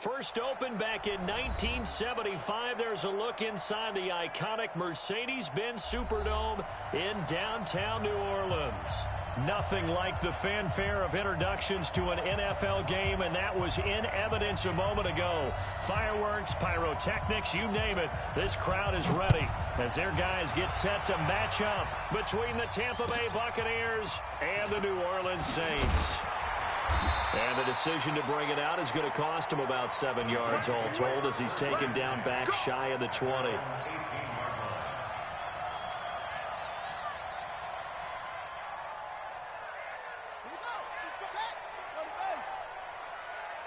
First opened back in 1975. There's a look inside the iconic Mercedes-Benz Superdome in downtown New Orleans. Nothing like the fanfare of introductions to an NFL game, and that was in evidence a moment ago. Fireworks, pyrotechnics, you name it. This crowd is ready as their guys get set to match up between the Tampa Bay Buccaneers and the New Orleans Saints. And the decision to bring it out is going to cost him about 7 yards all told as he's taken down back shy of the 20.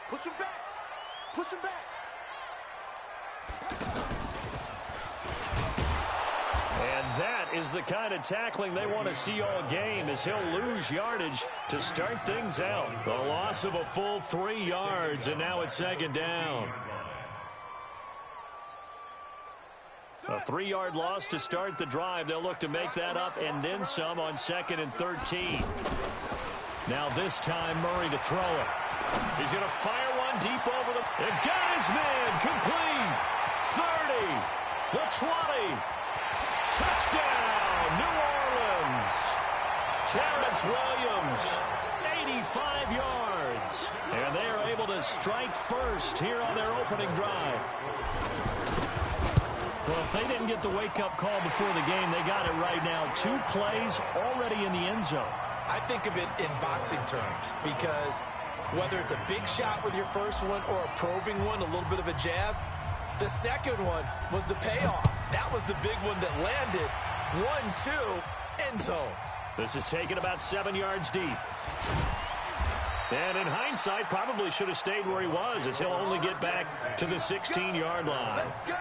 Push him back. Push him back. And that is the kind of tackling they want to see all game as he'll lose yardage to start things out. The loss of a full 3 yards, and now it's second down. A 3-yard loss to start the drive. They'll look to make that up and then some on 2nd and 13. Now this time Murray to throw it. He's going to fire one deep over the... It got his man. Complete. 30. The 20. Touchdown, New Orleans. Terrence Williams, 85 yards. And they are able to strike first here on their opening drive. Well, if they didn't get the wake-up call before the game, they got it right now. 2 plays already in the end zone. I think of it in boxing terms because whether it's a big shot with your first one or a probing one, a little bit of a jab, the second one was the payoff. That was the big one that landed. 1-2, end zone. This is taken about 7 yards deep. And in hindsight, probably should have stayed where he was as he'll only get back to the 16-yard line. Let's go.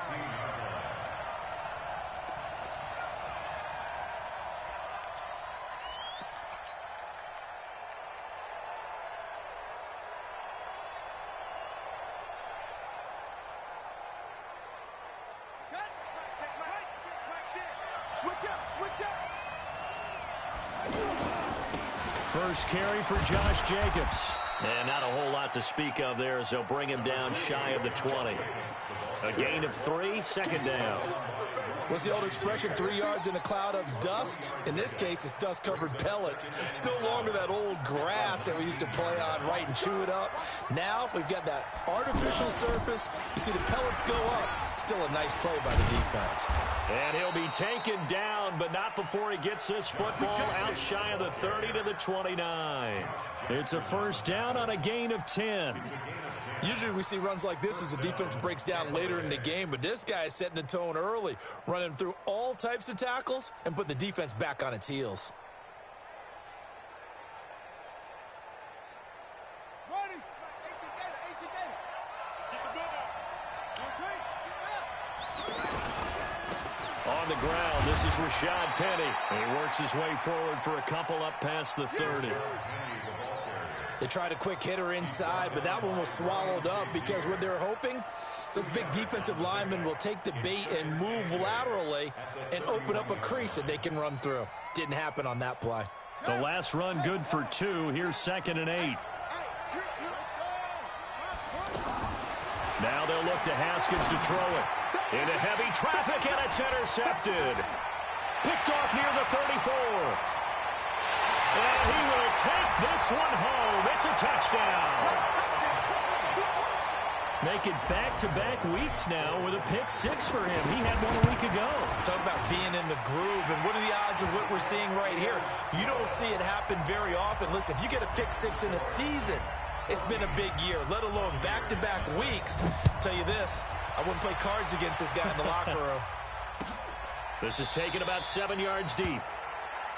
First carry for Josh Jacobs. And not a whole lot to speak of there as they'll bring him down shy of the 20. A gain of 3, second down. What's the old expression, 3 yards in a cloud of dust? In this case, it's dust-covered pellets. It's no longer that old grass that we used to play on, right, and chew it up. Now we've got that artificial surface. You see the pellets go up. Still a nice play by the defense. And he'll be taken down, but not before he gets this football out shy of the 30 to the 29. It's a first down on a gain of 10. Usually we see runs like this as the defense breaks down later in the game, but this guy is setting the tone early, running through all types of tackles and putting the defense back on its heels. On the ground, this is Rashad Penny. He works his way forward for a couple up past the 30. They tried a quick hitter inside, but that one was swallowed up because what they're hoping, those big defensive linemen will take the bait and move laterally and open up a crease that they can run through. Didn't happen on that play. The last run good for 2. Here's 2nd and 8. Now they'll look to Haskins to throw it. Into heavy traffic, and it's intercepted. Picked off near the 34. And he will take this one home. It's a touchdown. Make it back-to-back weeks now with a pick 6 for him. He had one a week ago. Talk about being in the groove, and what are the odds of what we're seeing right here? You don't see it happen very often. Listen, if you get a pick 6 in a season, it's been a big year, let alone back-to-back weeks. I'll tell you this, I wouldn't play cards against this guy in the locker room. This is taken about 7 yards deep.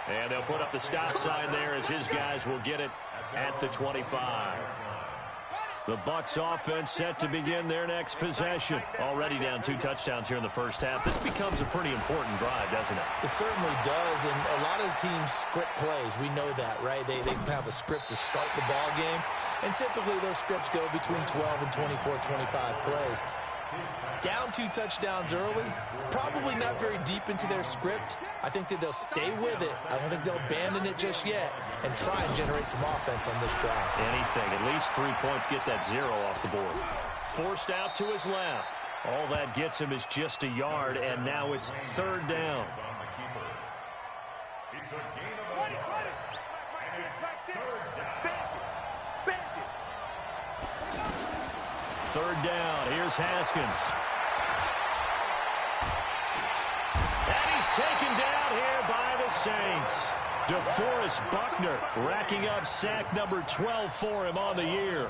And they'll put up the stop sign there as his guys will get it at the 25. The Bucs offense set to begin their next possession. Already down 2 touchdowns here in the first half. This becomes a pretty important drive, doesn't it? It certainly does, and a lot of the teams script plays. We know that, right? They have a script to start the ball game, and typically those scripts go between 12 and 24, 25 plays. Down 2 touchdowns early, probably not very deep into their script. I think that they'll stay with it. I don't think they'll abandon it just yet and try and generate some offense on this drive. Anything. At least 3 points, get that 0 off the board. forced out to his left. All that gets him is just a yard, and now it's third down. Third down. Here's Haskins. And he's taken down here by the Saints. DeForest Buckner racking up sack number 12 for him on the year.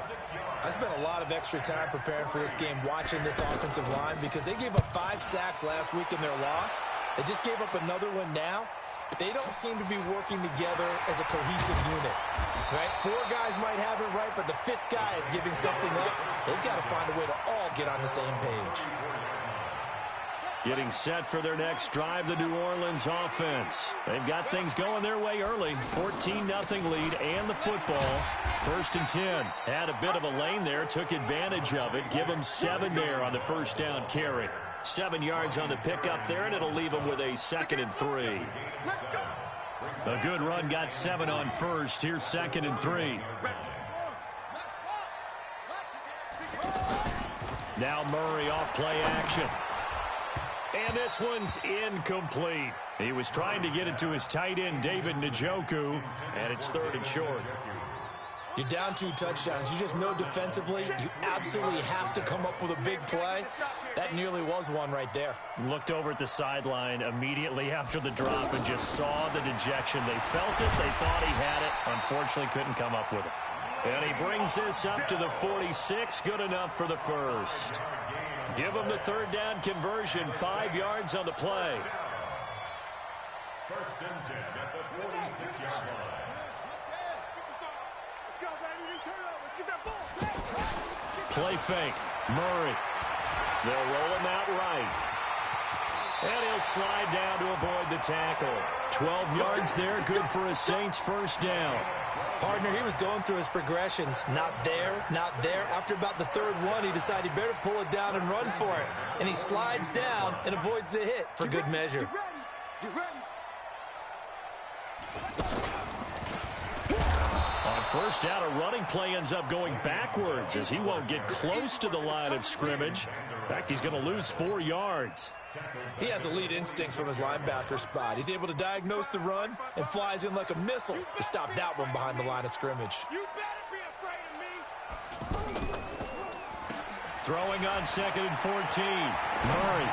I spent a lot of extra time preparing for this game watching this offensive line because they gave up 5 sacks last week in their loss. They just gave up another one now. They don't seem to be working together as a cohesive unit. Right? 4 guys might have it right, but the 5th guy is giving something up. They've got to find a way to all get on the same page. Getting set for their next drive, the New Orleans offense. They've got things going their way early. 14-0 lead and the football. 1st and 10. Had a bit of a lane there, took advantage of it. Give them 7 there on the first down carry. 7 yards on the pickup there, and it'll leave them with a 2nd and 3. A good run got 7 on first. Here's 2nd and 3. Now Murray off play action. And this one's incomplete. He was trying to get it to his tight end, David Njoku, and it's 3rd and short. You're down 2 touchdowns. You just know defensively you absolutely have to come up with a big play. That nearly was one right there. Looked over at the sideline immediately after the drop and just saw the dejection. They felt it. They thought he had it. Unfortunately, couldn't come up with it. And he brings this up to the 46. Good enough for the first. Give him the 3rd down conversion. 5 yards on the play. 1st and 10 at the 46-yard line. Play fake. Murray. They'll roll him out right. And he'll slide down to avoid the tackle. 12 yards there. Good for a Saints first down. Partner, he was going through his progressions. Not there, not there. After about the 3rd one, he decided he better pull it down and run for it. And he slides down and avoids the hit for good measure. On first down, a running play ends up going backwards as he won't get close to the line of scrimmage. In fact, he's going to lose 4 yards. He has elite instincts from his linebacker spot. He's able to diagnose the run and flies in like a missile to stop that one behind the line of scrimmage. You better be afraid of me. Throwing on 2nd and 14. Murray.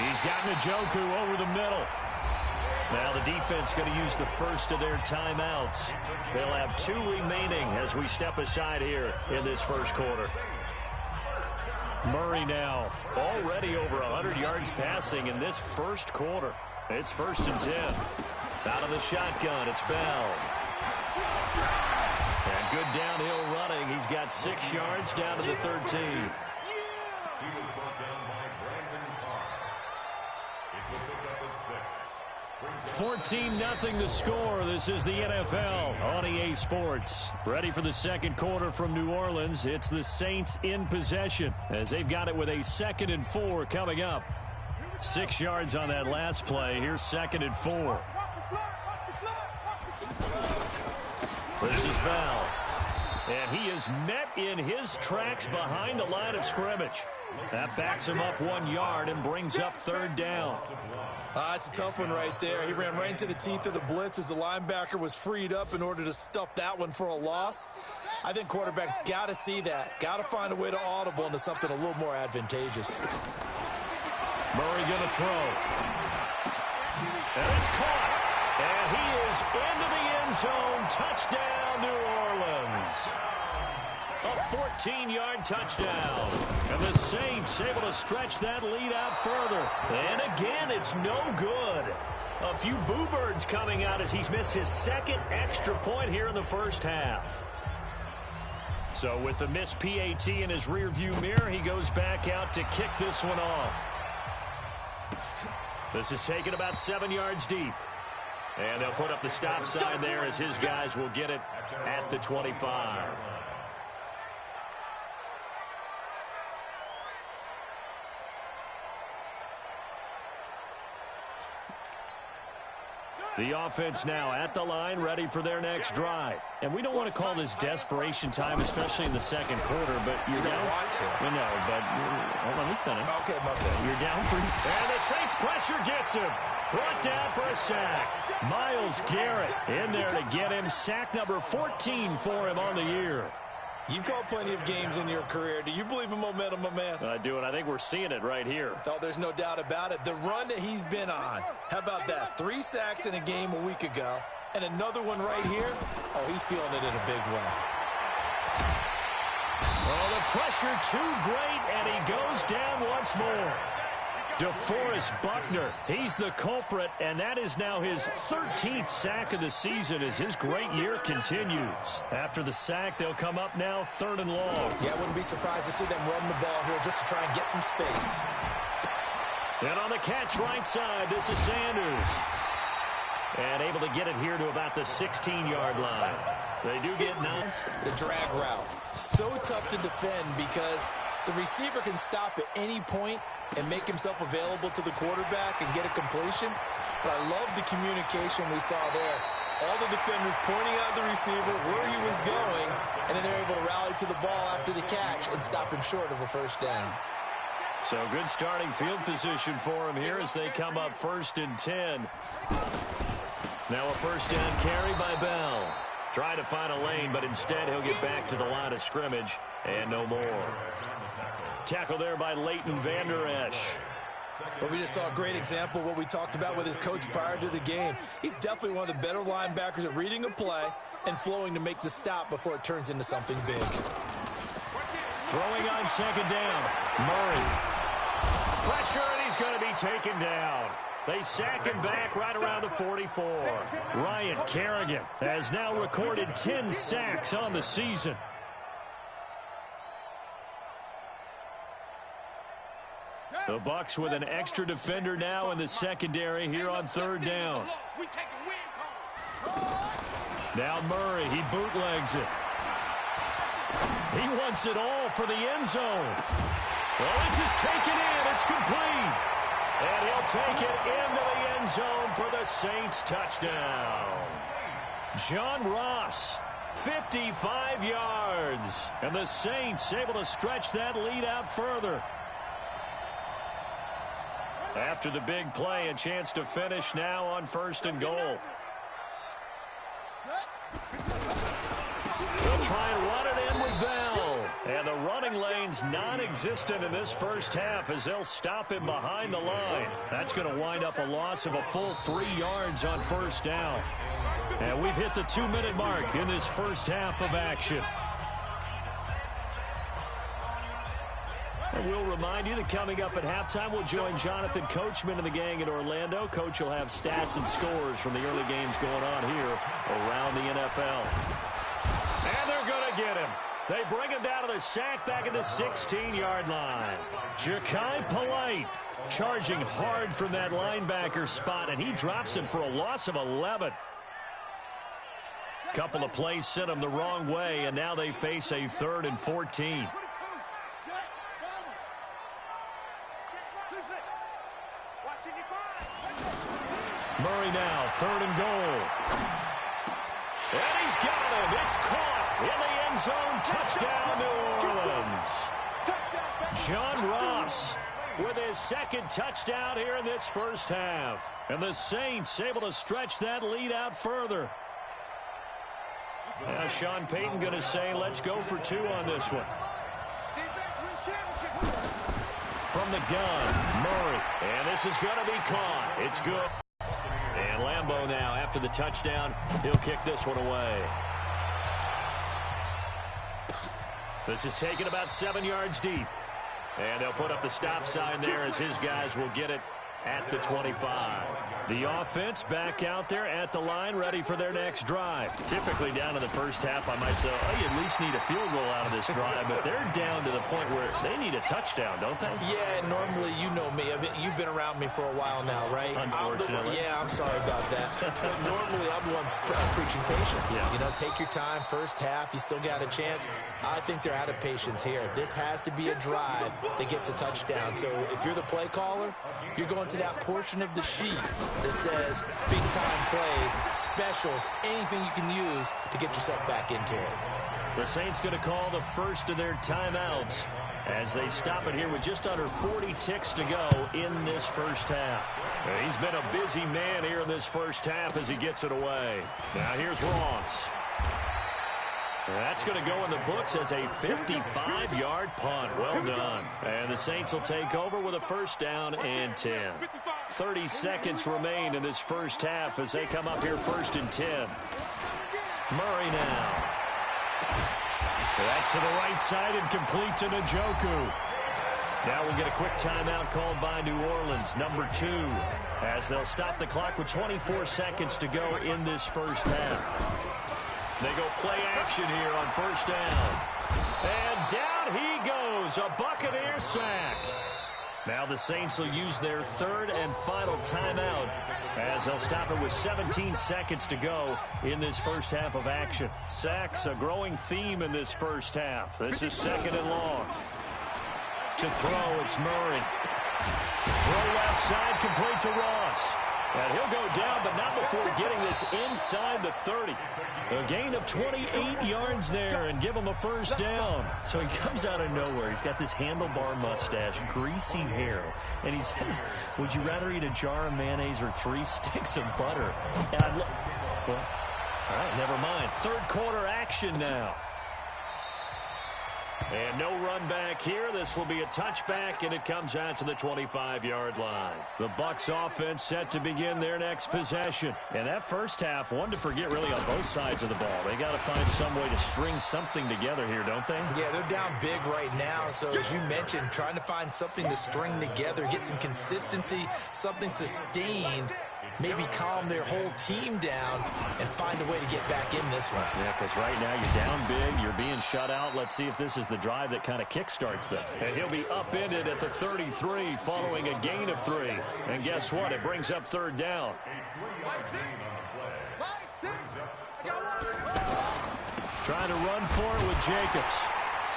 He's got Njoku over the middle. Now the defense going to use the first of their timeouts. They'll have 2 remaining as we step aside here in this first quarter. Murray now already over 100 yards passing in this first quarter. It's 1st and 10. Out of the shotgun, it's Bell. And good downhill running. He's got 6 yards down to the 13. 14-0 the score. This is the NFL on EA Sports. Ready for the second quarter from New Orleans. It's the Saints in possession as they've got it with a 2nd and 4 coming up. 6 yards on that last play. Here's 2nd and 4. This is Bell. And he is met in his tracks behind the line of scrimmage. That backs him up 1 yard and brings up 3rd down. It's a tough one right there. He ran right into the teeth of the blitz as the linebacker was freed up in order to stuff that one for a loss. I think quarterbacks got to see that. Got to find a way to audible into something a little more advantageous. Murray going to throw. And it's caught. And he is into the end zone. Touchdown, New Orleans. A 14-yard touchdown. And the Saints able to stretch that lead out further. And again, it's no good. A few boo birds coming out as he's missed his 2nd extra point here in the first half. So with the missed PAT in his rearview mirror, he goes back out to kick this one off. This is taken about 7 yards deep. And they'll put up the stop sign there as his guys will get it at the 25. The offense now at the line, ready for their next drive. And we don't want to call this desperation time, especially in the second quarter, but you're down. You don't want to. Well, no, but let me finish. Okay, my bad. You're down for... And the Saints pressure gets him. Brought down for a sack. Myles Garrett in there to get him. Sack number 14 for him on the year. You've called plenty of games in your career. Do you believe in momentum, my man? I do, and I think we're seeing it right here. Oh, there's no doubt about it. The run that he's been on. How about that? 3 sacks in a game a week ago, and another one right here. Oh, he's feeling it in a big way. Oh, the pressure too great, and he goes down once more. DeForest Buckner, he's the culprit, and that is now his 13th sack of the season as his great year continues. After the sack, they'll come up now 3rd and long. Yeah, I wouldn't be surprised to see them run the ball here just to try and get some space. And on the catch right side, this is Sanders. And able to get it here to about the 16-yard line. They do get 9. The drag route. So tough to defend because the receiver can stop at any point and make himself available to the quarterback and get a completion. But I love the communication we saw there. All the defenders pointing out the receiver where he was going, and then they're able to rally to the ball after the catch and stop him short of a first down. So good starting field position for him here as they come up 1st and 10. Now a first down carry by Bell. Trying to find a lane, but instead he'll get back to the line of scrimmage and no more. Tackle there by Leighton Vander Esch. But we just saw a great example of what we talked about with his coach prior to the game. He's definitely one of the better linebackers at reading a play and flowing to make the stop before it turns into something big. Throwing on 2nd down. Murray. Pressure, and he's going to be taken down. They sack him back right around the 44. Ryan Kerrigan has now recorded 10 sacks on the season. The Bucs with an extra defender now in the secondary here on 3rd down. Now Murray, he bootlegs it. He wants it all for the end zone. Well, this is taken in. It's complete. And he'll take it into the end zone for the Saints touchdown. John Ross, 55 yards. And the Saints able to stretch that lead out further. After the big play, a chance to finish now on 1st and goal. They'll try and run it in with Bell. And the running lane's non-existent in this first half as they'll stop him behind the line. That's going to wind up a loss of a full 3 yards on 1st down. And we've hit the 2-minute mark in this first half of action. And we'll remind you that coming up at halftime, we'll join Jonathan Coachman and the gang in Orlando. Coach will have stats and scores from the early games going on here around the NFL. And they're going to get him. They bring him down to the sack back at the 16-yard line. Jachai Polite charging hard from that linebacker spot, and he drops him for a loss of 11. Couple of plays sent him the wrong way, and now they face a 3rd and 14. Murray now, 3rd and goal. And he's got him. It's caught in the end zone. Touchdown, New Orleans. John Ross with his 2nd touchdown here in this first half. And the Saints able to stretch that lead out further. Now Sean Payton going to say, let's go for 2 on this one. From the gun, Murray. And this is going to be caught. It's good. And Lambeau now, after the touchdown, he'll kick this one away. This is taken about 7 yards deep. And they'll put up the stop sign there as his guys will get it at the 25. The offense back out there at the line, ready for their next drive. Typically down in the first half, I might say, oh, you at least need a field goal out of this drive, but they're down to the point where they need a touchdown, don't they? Yeah, normally, you know me. I mean, you've been around me for a while now, right? Unfortunately. I'm sorry about that. But normally, I'm the one preaching patience. Yeah. You know, take your time. First half, you still got a chance. I think they're out of patience here. This has to be a drive that gets a touchdown. So if you're the play caller, you're going to that portion of the sheet that says big-time plays, specials, anything you can use to get yourself back into it. The Saints going to call the first of their timeouts as they stop it here with just under 40 ticks to go in this first half. He's been a busy man here in this first half as he gets it away. Now here's Ross. That's going to go in the books as a 55-yard punt. Well done. And the Saints will take over with a first down and 10. 30 seconds remain in this first half as they come up here first and 10. Murray now. That's to the right side and complete to Njoku. Now we'll get a quick timeout called by New Orleans, number 2, as they'll stop the clock with 24 seconds to go in this first half. They go play action here on first down. And down he goes, a Buccaneer sack. Now the Saints will use their third and final timeout as they'll stop it with 17 seconds to go in this first half of action. Sacks, a growing theme in this first half. This is second and long. To throw, it's Murray. Throw left side, complete to Ross. And he'll go down, but not before getting this inside the 30. A gain of 28 yards there and give him a first down. So he comes out of nowhere. He's got this handlebar mustache, greasy hair. And he says, would you rather eat a jar of mayonnaise or 3 sticks of butter? And I look, well, all right, never mind. Third quarter action now. And no run back here. This will be a touchback, and it comes out to the 25-yard line. The Bucs offense set to begin their next possession. And that first half, one to forget really on both sides of the ball. They got to find some way to string something together here, don't they? Yeah, they're down big right now. So as you mentioned, trying to find something to string together, get some consistency, something sustained, maybe calm their whole team down and find a way to get back in this one. Yeah, because right now you're down big, you're being shut out. Let's see if this is the drive that kind of kickstarts them. And he'll be upended at the 33 following a gain of 3. And guess what? It brings up third down. Trying to run for it with Jacobs.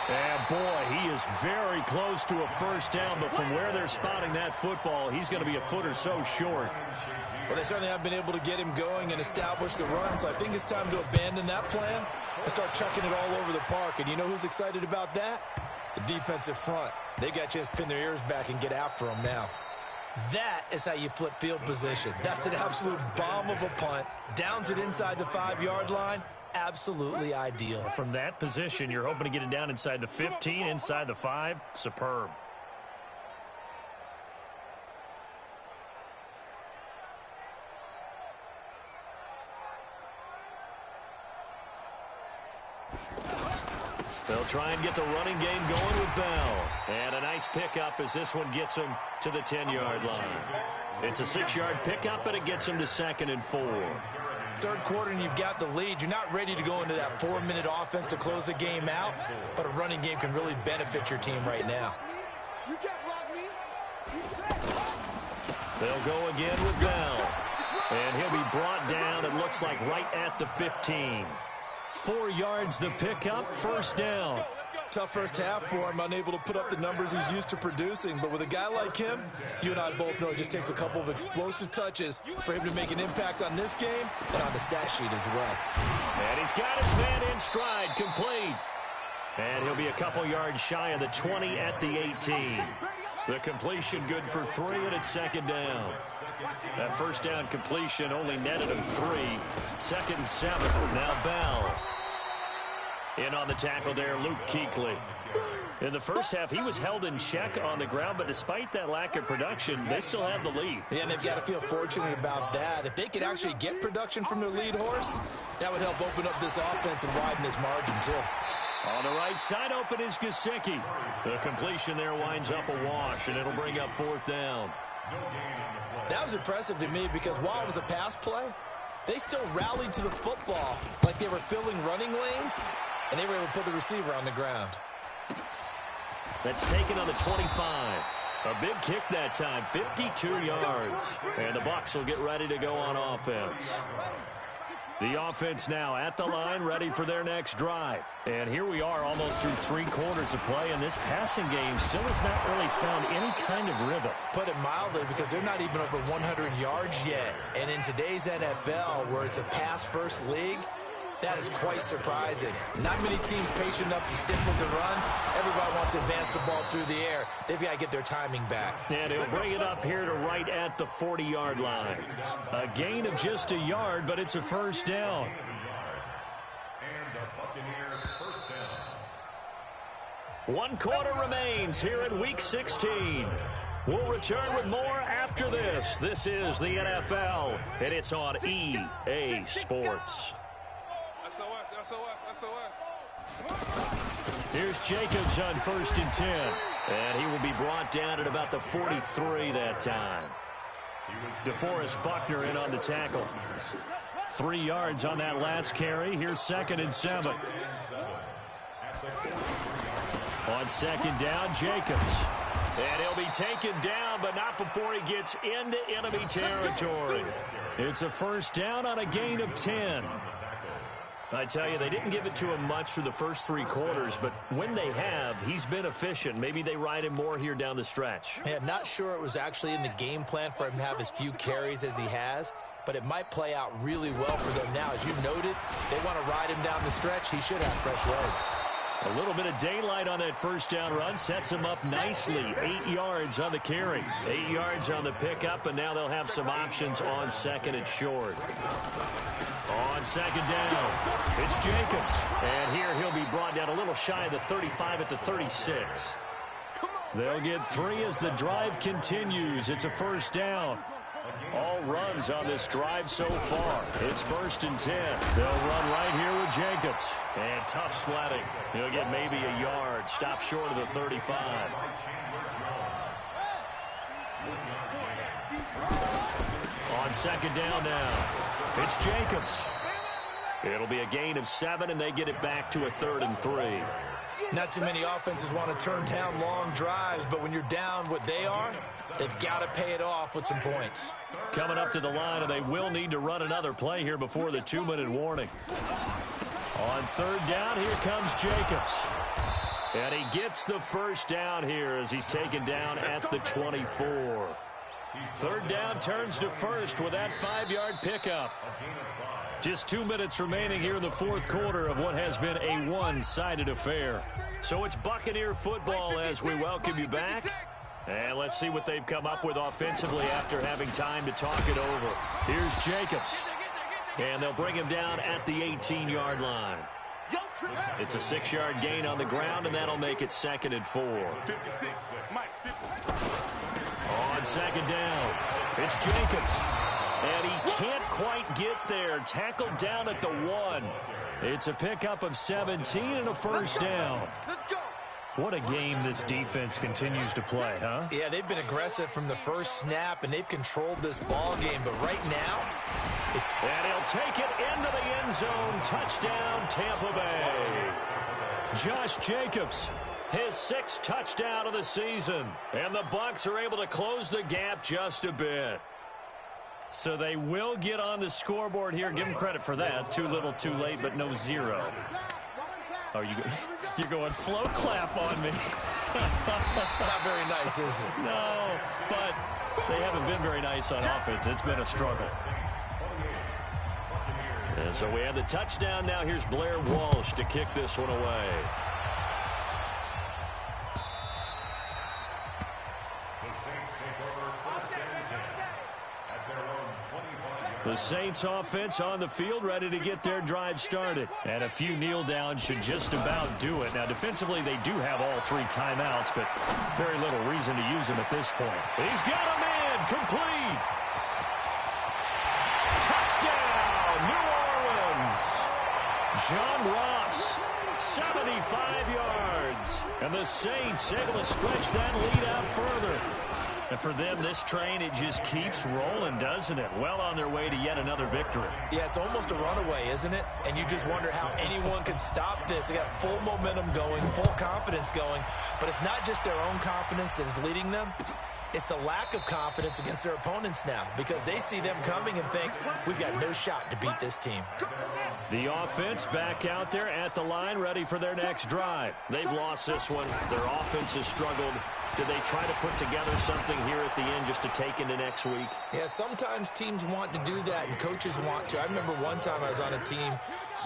And boy, he is very close to a first down, but from where they're spotting that football, he's going to be a foot or so short. Well, they certainly have been able to get him going and establish the run, so I think it's time to abandon that plan and start chucking it all over the park. And you know who's excited about that? The defensive front. They got a chance to pin their ears back and get after him now. That is how you flip field position. That's an absolute bomb of a punt. Downs it inside the 5-yard line. Absolutely ideal. From that position, you're hoping to get it down inside the 15, inside the 5. Superb. They'll try and get the running game going with Bell. And a nice pickup as this one gets him to the 10-yard line. It's a 6-yard pickup, and it gets him to 2nd and 4. Third quarter and you've got the lead. You're not ready to go into that 4-minute offense to close the game out, but a running game can really benefit your team right now. They'll go again with Bell. And he'll be brought down, it looks like, right at the 15. 4 yards the pickup, first down. Tough first half for him, unable to put up the numbers he's used to producing. But with a guy like him, you and I both know it just takes a couple of explosive touches for him to make an impact on this game and on the stat sheet as well. And he's got his man in stride, complete. And he'll be a couple yards shy of the 20 at the 18. The completion good for 3, and it's 2nd down. That first down completion only netted him 3. 2nd and 7. Now Bell. In on the tackle there, Luke Kuechly. In the first half, he was held in check on the ground, but despite that lack of production, they still have the lead. Yeah, and they've got to feel fortunate about that. If they could actually get production from their lead horse, that would help open up this offense and widen this margin, too. On the right side, open is Gesicki. The completion there winds up a wash, and it'll bring up 4th down. That was impressive to me because while it was a pass play, they still rallied to the football like they were filling running lanes, and they were able to put the receiver on the ground. That's taken on the 25. A big kick that time, 52 yards. And the Bucs will get ready to go on offense. The offense now at the line, ready for their next drive. And here we are almost through 3 quarters of play, and this passing game still has not really found any kind of rhythm. Put it mildly, because they're not even over 100 yards yet. And in today's NFL, where it's a pass-first league, that is quite surprising. Not many teams patient enough to stick with the run. Everybody wants to advance the ball through the air. They've got to get their timing back. And he'll bring it up here to right at the 40-yard line. A gain of just a yard, but it's a first down. And the Buccaneers first down. 1 quarter remains here in Week 16. We'll return with more after this. This is the NFL, and it's on EA Sports. Here's Jacobs on 1st and 10. And he will be brought down at about the 43 that time. DeForest Buckner in on the tackle. 3 yards on that last carry. Here's 2nd and 7. On 2nd down, Jacobs. And he'll be taken down, but not before he gets into enemy territory. It's a first down on a gain of 10. I tell you, they didn't give it to him much through the first 3 quarters, but when they have, he's been efficient. Maybe they ride him more here down the stretch. Yeah, not sure it was actually in the game plan for him to have as few carries as he has, but it might play out really well for them now. As you noted, they want to ride him down the stretch. He should have fresh legs. A little bit of daylight on that first down run sets him up nicely. 8 yards on the carry, 8 yards on the pickup, and now they'll have some options on 2nd and short. On 2nd down, it's Jacobs. And here he'll be brought down a little shy of the 35 at the 36. They'll get 3 as the drive continues. It's a first down. All runs on this drive so far. It's 1st and 10. They'll run right here with Jacobs. And tough sledding. He'll get maybe a yard. Stop short of the 35. On 2nd down now, it's Jacobs. It'll be a gain of 7, and they get it back to a 3rd and 3. Not too many offenses want to turn down long drives, but when you're down what they are, they've got to pay it off with some points. Coming up to the line, and they will need to run another play here before the 2-minute warning. On 3rd down, here comes Jacobs. And he gets the first down here as he's taken down at the 24. 3rd down turns to 1st with that 5-yard pickup. Just 2 minutes remaining here in the 4th quarter of what has been a one-sided affair. So it's Buccaneer football as we welcome you back. And let's see what they've come up with offensively after having time to talk it over. Here's Jacobs. And they'll bring him down at the 18-yard line. It's a 6-yard gain on the ground, and that'll make it 2nd and 4. On 2nd down, it's Jacobs. And he can't quite get there. Tackled down at the 1. It's a pickup of 17 and a first down. What a game this defense continues to play, huh? Yeah, they've been aggressive from the first snap, and they've controlled this ball game. But right now... And he'll take it into the end zone. Touchdown, Tampa Bay. Josh Jacobs, his 6th touchdown of the season. And the Bucs are able to close the gap just a bit. So they will get on the scoreboard here. Give them credit for that. Too little, too late, but no 0. Oh, you're going slow clap on me. Not very nice, is it? No, but they haven't been very nice on offense. It's been a struggle. And so we have the touchdown. Now here's Blair Walsh to kick this one away. The Saints offense on the field, ready to get their drive started. And a few kneel downs should just about do it. Now, defensively, they do have all 3 timeouts, but very little reason to use them at this point. He's got him in. Complete. Touchdown, New Orleans. John Ross, 75 yards. And the Saints able to stretch that lead out further. And for them, this train, it just keeps rolling, doesn't it? Well on their way to yet another victory. Yeah, it's almost a runaway, isn't it? And you just wonder how anyone can stop this. They got full momentum going, full confidence going. But it's not just their own confidence that is leading them. It's a lack of confidence against their opponents now because they see them coming and think, we've got no shot to beat this team. The offense back out there at the line, ready for their next drive. They've lost this one. Their offense has struggled. Do they try to put together something here at the end just to take into next week? Yeah, sometimes teams want to do that and coaches want to. I remember one time I was on a team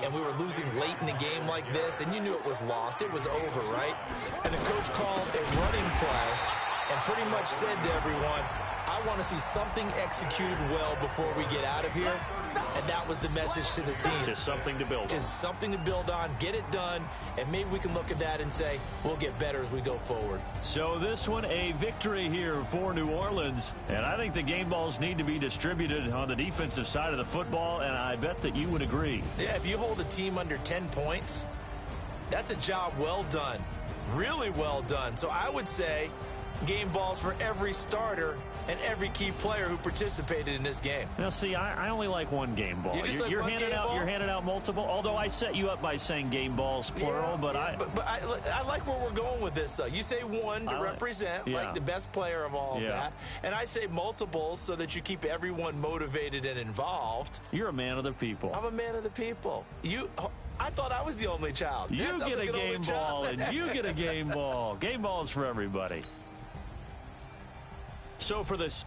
and we were losing late in a game like this, and you knew it was lost. It was over, right? And the coach called a running play and pretty much said to everyone, I want to see something executed well before we get out of here. And that was the message to the team. Just something to build on. Just something to build on, get it done, and maybe we can look at that and say, we'll get better as we go forward. So this one, a victory here for New Orleans. And I think the game balls need to be distributed on the defensive side of the football, and I bet that you would agree. Yeah, if you hold a team under 10 points, that's a job well done. Really well done. So I would say game balls for every starter and every key player who participated in this game. Now, see, I only like one game ball. You're handing out multiple. Although I set you up by saying game balls plural, but I like where we're going with this. Though you say one to represent like the best player of all of that, and I say multiples so that you keep everyone motivated and involved. You're a man of the people. I'm a man of the people. I thought I was the only child. You get a game ball, and you get a game ball. Game balls for everybody. So for this,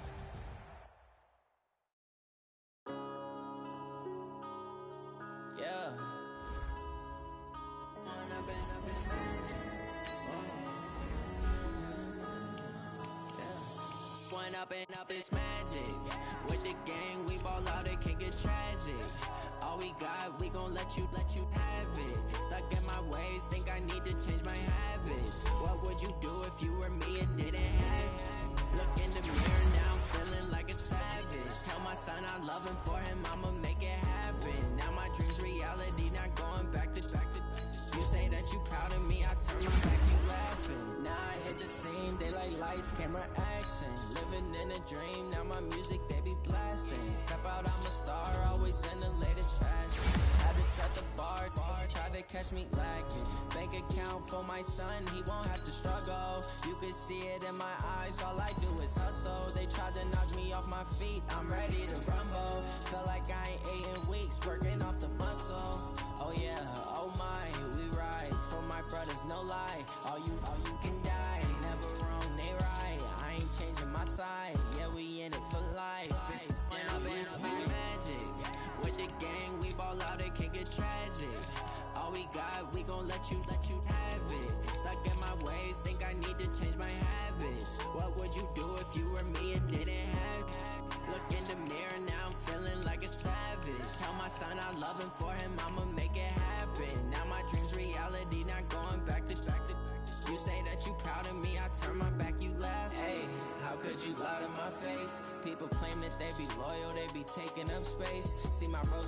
up is magic. With the gang, we ball out, it can get tragic. All we got, we gon' let you have it. Stuck in my ways, think I need to change my habits. What would you do if you were me and didn't have it? Look in the mirror now, I'm feeling like a savage. Tell my son I love him, for him I'ma make it happen. Now my dream's reality, not going back to. You say that you proud of me, I turn my back, you laughing. Now I hit the scene, daylight lights, camera action. Living in a dream, now my music they be blasting. Step out, I'm a star, always in the latest fashion. Had to set the bar, try to catch me lacking. Bank account for my son, he won't have to struggle. You can see it in my eyes, all I do is hustle. They tried to knock me off my feet, I'm ready to rumble. Feel like I ain't ate in weeks, working off the muscle. Oh yeah, oh my, we ride for my brothers, no lie. All you can die, never wrong, they right. I ain't changing my side, yeah, we in it for life. It's magic. With the gang, we ball out, it can get tragic. All we got, we gon' let you have it. Stuck in my ways, think I need to change my habits. What would you do if you were me and didn't have it? Look in the mirror now, I'm feeling like a savage. Tell my son I love him, for him I'ma make it happen. Now my dream's reality, not going back to. You say that you proud of me, I turn my back, you laugh. Hey, how could you lie to my face? People claim that they be loyal, they be taking up space. See my bros